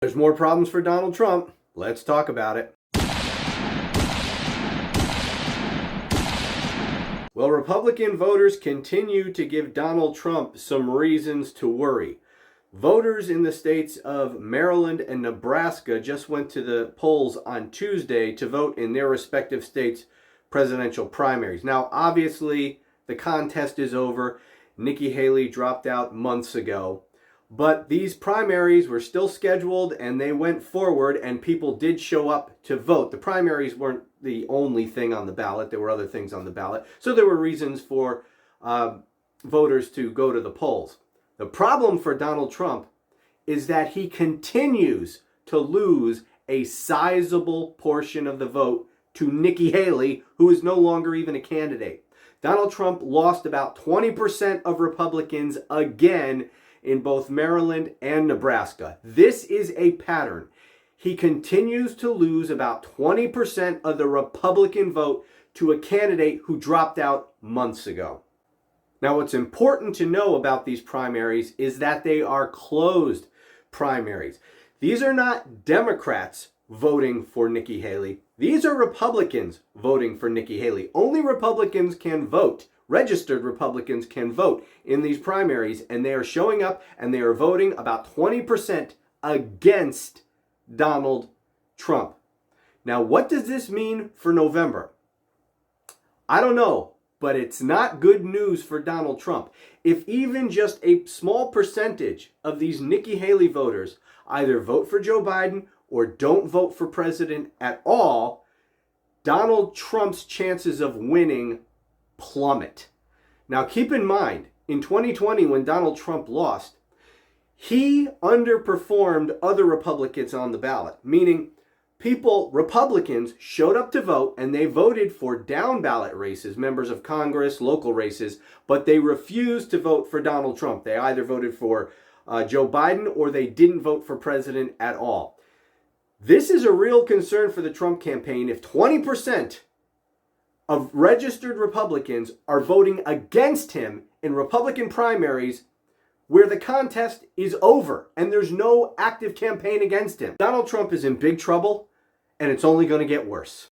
There's more problems for Donald Trump. Let's talk about it. Well, Republican voters continue to give Donald Trump some reasons to worry. Voters in the states of Maryland and Nebraska just went to the polls on Tuesday to vote in their respective states' presidential primaries. Now, obviously, the contest is over. Nikki Haley dropped out months ago. But these primaries were still scheduled and they went forward and people did show up to vote. The primaries weren't the only thing on the ballot. There were other things on the ballot. So there were reasons for voters to go to the polls. The problem for Donald Trump is that he continues to lose a sizable portion of the vote to Nikki Haley, who is no longer even a candidate. Donald Trump lost about 20% of Republicans again in both Maryland and Nebraska. This is a pattern. He continues to lose about 20% of the Republican vote to a candidate who dropped out months ago. Now, what's important to know about these primaries is that they are closed primaries. These are not Democrats voting for Nikki Haley. These are Republicans voting for Nikki Haley. Only Republicans can vote. Registered Republicans can vote in these primaries, and they are showing up and they are voting about 20% against Donald Trump. Now, what does this mean for November? I don't know, but it's not good news for Donald Trump. If even just a small percentage of these Nikki Haley voters either vote for Joe Biden or don't vote for president at all, Donald Trump's chances of winning plummet. Now, keep in mind, in 2020, when Donald Trump lost, he underperformed other Republicans on the ballot, meaning Republicans showed up to vote and they voted for down ballot races, members of Congress, local races, but they refused to vote for Donald Trump. They either voted for Joe Biden or they didn't vote for president at all. This is a real concern for the Trump campaign. If 20% of registered Republicans are voting against him in Republican primaries where the contest is over and there's no active campaign against him, Donald Trump is in big trouble and it's only going to get worse.